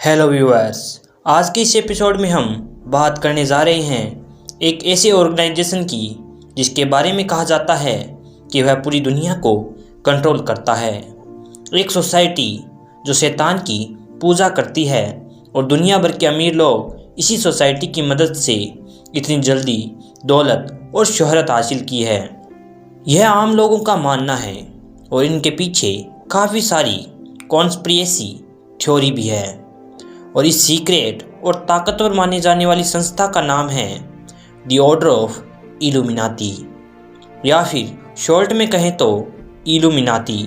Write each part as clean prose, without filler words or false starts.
Hello viewers, आज के इस एपिसोड में हम बात करने जा रहे हैं एक ऐसे ऑर्गेनाइजेशन की जिसके बारे में कहा जाता है कि वह पूरी दुनिया को कंट्रोल करता है। एक सोसाइटी जो शैतान की पूजा करती है और दुनिया भर के अमीर लोग इसी सोसाइटी की मदद से इतनी जल्दी दौलत और शोहरत हासिल की है। यह आम लोगों का मानना है और इनके पीछे काफ़ी सारी कॉन्स्पिरेसी थ्योरी भी है। और इस सीक्रेट और ताकतवर माने जाने वाली संस्था का नाम है द ऑर्डर ऑफ इल्यूमिनाती, या फिर शॉर्ट में कहें तो इल्यूमिनाती।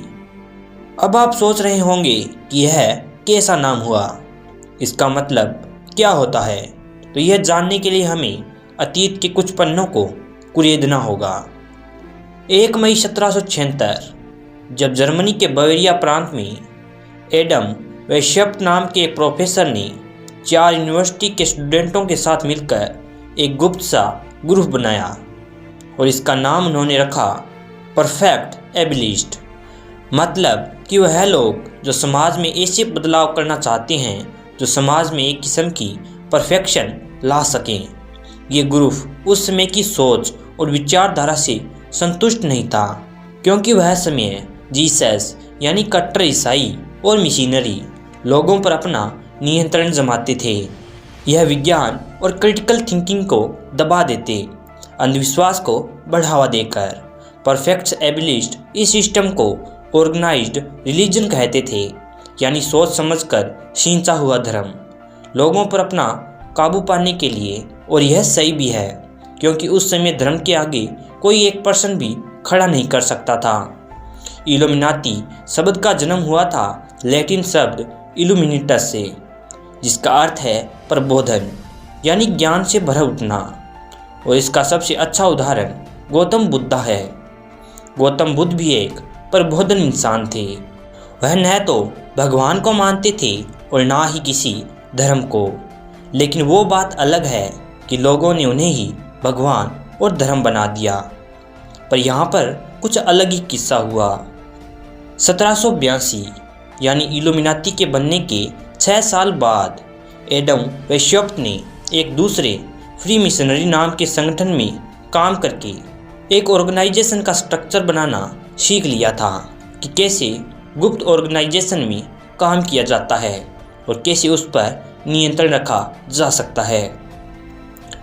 अब आप सोच रहे होंगे कि यह कैसा नाम हुआ, इसका मतलब क्या होता है। तो यह जानने के लिए हमें अतीत के कुछ पन्नों को कुरेदना होगा। 1 मई 1776 जब जर्मनी के बवेरिया प्रांत में एडम वेशप्ट नाम के एक प्रोफेसर ने 4 यूनिवर्सिटी के स्टूडेंटों के साथ मिलकर एक गुप्त सा ग्रुप बनाया और इसका नाम उन्होंने रखा परफेक्ट एबिलिस्ट। मतलब कि वह लोग जो समाज में ऐसे बदलाव करना चाहते हैं जो समाज में एक किस्म की परफेक्शन ला सकें। ये ग्रुप उस समय की सोच और विचारधारा से संतुष्ट नहीं था, क्योंकि वह समय जीसस यानी कट्टर ईसाई और मिशनरी लोगों पर अपना नियंत्रण जमाते थे। यह विज्ञान और क्रिटिकल थिंकिंग को दबा देते, अंधविश्वास को बढ़ावा देकर। परफेक्ट एबिलिस्ट इस सिस्टम को ऑर्गेनाइज्ड रिलीजन कहते थे, यानी सोच समझकर सींचा हुआ धर्म लोगों पर अपना काबू पाने के लिए। और यह सही भी है, क्योंकि उस समय धर्म के आगे कोई एक पर्सन भी खड़ा नहीं कर सकता था। इल्यूमिनाती शब्द का जन्म हुआ था लैटिन शब्द इल्यूमिनेटस से, जिसका अर्थ है प्रबोधन यानी ज्ञान से भर उठना। और इसका सबसे अच्छा उदाहरण गौतम बुद्ध है। गौतम बुद्ध भी एक प्रबोधन इंसान थे। वह न तो भगवान को मानते थे और ना ही किसी धर्म को, लेकिन वो बात अलग है कि लोगों ने उन्हें ही भगवान और धर्म बना दिया। पर यहाँ पर कुछ अलग ही किस्सा हुआ। 1782 यानी इल्यूमिनाती के बनने के 6 साल बाद एडम वेशप्ट ने एक दूसरे फ्री मिशनरी नाम के संगठन में काम करके एक ऑर्गेनाइजेशन का स्ट्रक्चर बनाना सीख लिया था कि कैसे गुप्त ऑर्गेनाइजेशन में काम किया जाता है और कैसे उस पर नियंत्रण रखा जा सकता है।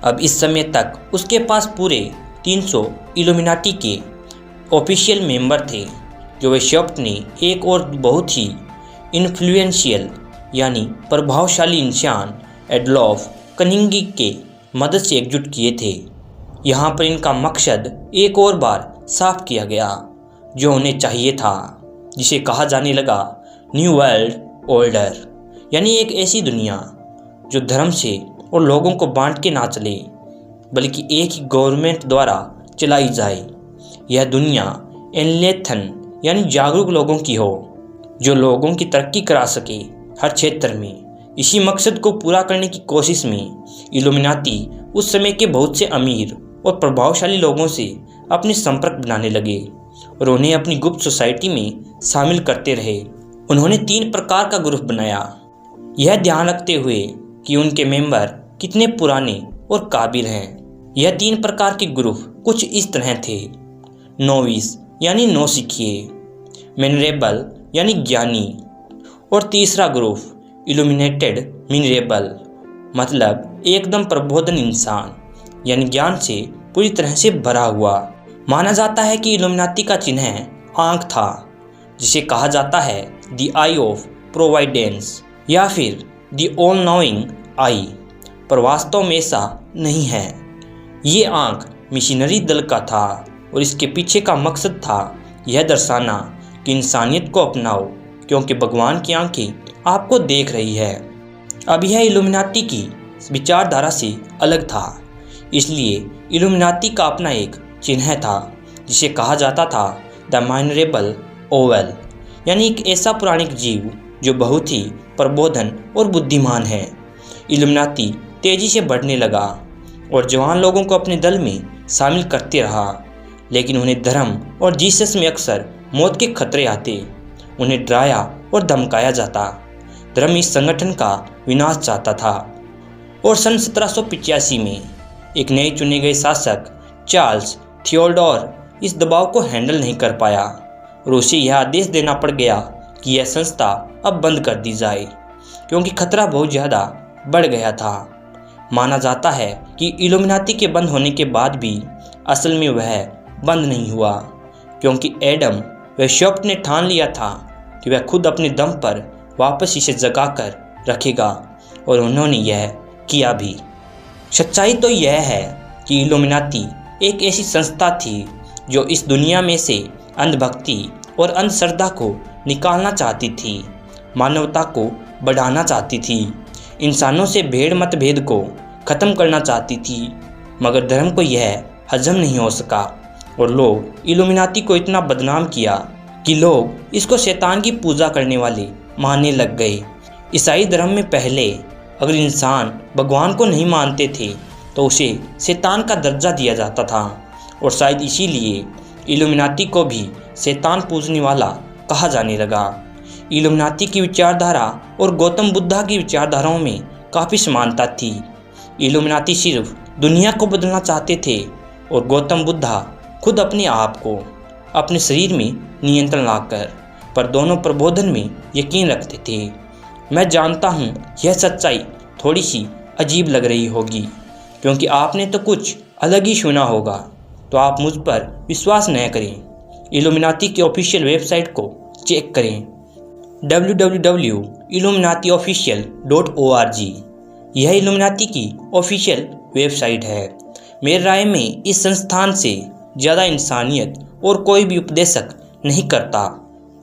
अब इस समय तक उसके पास पूरे 300 इल्यूमिनाटी के ऑफिशियल मेंबर थे, जो वेशप्ट ने एक और बहुत ही इन्फ्लुएंशियल यानी प्रभावशाली इंसान एडोल्फ कनिंघम के मदद से एकजुट किए थे। यहाँ पर इनका मकसद एक और बार साफ किया गया जो उन्हें चाहिए था, जिसे कहा जाने लगा न्यू वर्ल्ड ऑर्डर, यानी एक ऐसी दुनिया जो धर्म से और लोगों को बांट के ना चले, बल्कि एक ही गवर्नमेंट द्वारा चलाई जाए। यह दुनिया एनलेथन यानी जागरूक लोगों की हो, जो लोगों की तरक्की करा सके हर क्षेत्र में। इसी मकसद को पूरा करने की कोशिश में इल्यूमिनाती उस समय के बहुत से अमीर और प्रभावशाली लोगों से अपने संपर्क बनाने लगे और उन्हें अपनी गुप्त सोसाइटी में शामिल करते रहे। उन्होंने 3 प्रकार का ग्रुप बनाया, यह ध्यान रखते हुए कि उनके मेंबर कितने पुराने और काबिल हैं। यह 3 प्रकार के ग्रुप कुछ इस तरह थे। नोविस यानी नौसिखिए, मिनरेबल यानी ज्ञानी, और तीसरा ग्रुप इल्यूमिनेटेड मिनरेबल, मतलब एकदम प्रबोधन इंसान यानी ज्ञान से पूरी तरह से भरा हुआ। माना जाता है कि इल्यूमिनाती का चिन्ह आँख था, जिसे कहा जाता है द आई ऑफ प्रोवाइडेंस या फिर द ऑल नोइंग आई, पर वास्तव में ऐसा नहीं है। ये आँख मिशनरी दल का था और इसके पीछे का मकसद था यह दर्शाना कि इंसानियत को अपनाओ, क्योंकि भगवान की आंखें आपको देख रही है। अब यह इल्यूमिनाती की विचारधारा से अलग था, इसलिए इल्यूमिनाती का अपना एक चिन्ह था जिसे कहा जाता था द माइनरेबल ओवल, यानी एक ऐसा पौराणिक जीव जो बहुत ही प्रबोधन और बुद्धिमान है। इल्यूमिनाती तेजी से बढ़ने लगा और जवान लोगों को अपने दल में शामिल करते रहा, लेकिन उन्हें धर्म और जीसस में अक्सर मौत के खतरे आते। उन्हें डराया और धमकाया जाता। धर्म इस संगठन का विनाश चाहता था। और सन 1785 में एक नए चुने गए शासक चार्ल्स थियोडोर इस दबाव को हैंडल नहीं कर पाया और उसे यह आदेश देना पड़ गया कि यह संस्था अब बंद कर दी जाए, क्योंकि खतरा बहुत ज़्यादा बढ़ गया था। माना जाता है कि इल्यूमिनाती के बंद होने के बाद भी असल में वह बंद नहीं हुआ, क्योंकि एडम वेशोप्ट ने ठान लिया था कि वह खुद अपने दम पर वापस इसे जगा कर रखेगा, और उन्होंने यह किया भी। सच्चाई तो यह है कि इल्यूमिनाती एक ऐसी संस्था थी जो इस दुनिया में से अंधभक्ति और अंधश्रद्धा को निकालना चाहती थी, मानवता को बढ़ाना चाहती थी, इंसानों से भेड़ मतभेद को ख़त्म करना चाहती थी। मगर धर्म को यह हजम नहीं हो सका और लोग इल्यूमिनाती को इतना बदनाम किया कि लोग इसको शैतान की पूजा करने वाले मानने लग गए। ईसाई धर्म में पहले अगर इंसान भगवान को नहीं मानते थे तो उसे शैतान का दर्जा दिया जाता था, और शायद इसीलिए इल्यूमिनाती को भी शैतान पूजने वाला कहा जाने लगा। इल्यूमिनाती की विचारधारा और गौतम बुद्धा की विचारधाराओं में काफ़ी समानता थी। इल्यूमिनाती सिर्फ दुनिया को बदलना चाहते थे और गौतम बुद्धा खुद अपने आप को अपने शरीर में नियंत्रण लाकर, पर दोनों प्रबोधन में यकीन रखते थे। मैं जानता हूँ यह सच्चाई थोड़ी सी अजीब लग रही होगी, क्योंकि आपने तो कुछ अलग ही सुना होगा, तो आप मुझ पर विश्वास न करें। इल्यूमिनाती की ऑफिशियल वेबसाइट को चेक करें, www.illuminatiofficial.org। यह इल्यूमिनाती की ऑफिशियल वेबसाइट है। मेरी राय में इस संस्थान से ज़्यादा इंसानियत और कोई भी उपदेशक नहीं करता,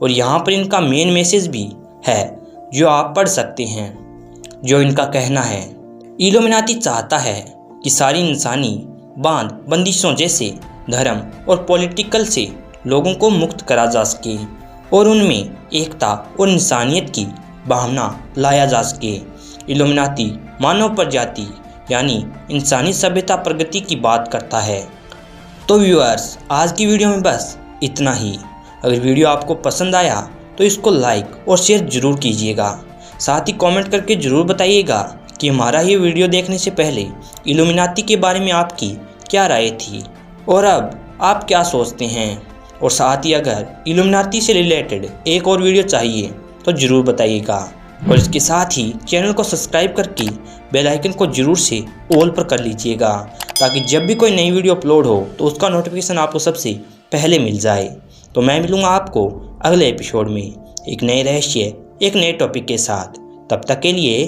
और यहाँ पर इनका मेन मैसेज भी है जो आप पढ़ सकते हैं। जो इनका कहना है, इल्यूमिनाती चाहता है कि सारी इंसानी बंदिशों जैसे धर्म और पॉलिटिकल से लोगों को मुक्त करा जा सके और उनमें एकता और इंसानियत की भावना लाया जा सके। इल्यूमिनाती मानव प्रजाति यानी इंसानी सभ्यता प्रगति की बात करता है। तो व्यूअर्स, आज की वीडियो में बस इतना ही। अगर वीडियो आपको पसंद आया तो इसको लाइक और शेयर ज़रूर कीजिएगा। साथ ही कमेंट करके ज़रूर बताइएगा कि हमारा ये वीडियो देखने से पहले इल्यूमिनाती के बारे में आपकी क्या राय थी और अब आप क्या सोचते हैं। और साथ ही अगर इल्यूमिनाती से रिलेटेड एक और वीडियो चाहिए तो ज़रूर बताइएगा, और इसके साथ ही चैनल को सब्सक्राइब करके बेल आइकन को ज़रूर से ऑल पर कर लीजिएगा, ताकि जब भी कोई नई वीडियो अपलोड हो तो उसका नोटिफिकेशन आपको सबसे पहले मिल जाए। तो मैं मिलूँगा आपको अगले एपिसोड में एक नए रहस्य, एक नए टॉपिक के साथ। तब तक के लिए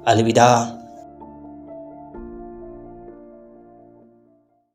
अलविदा।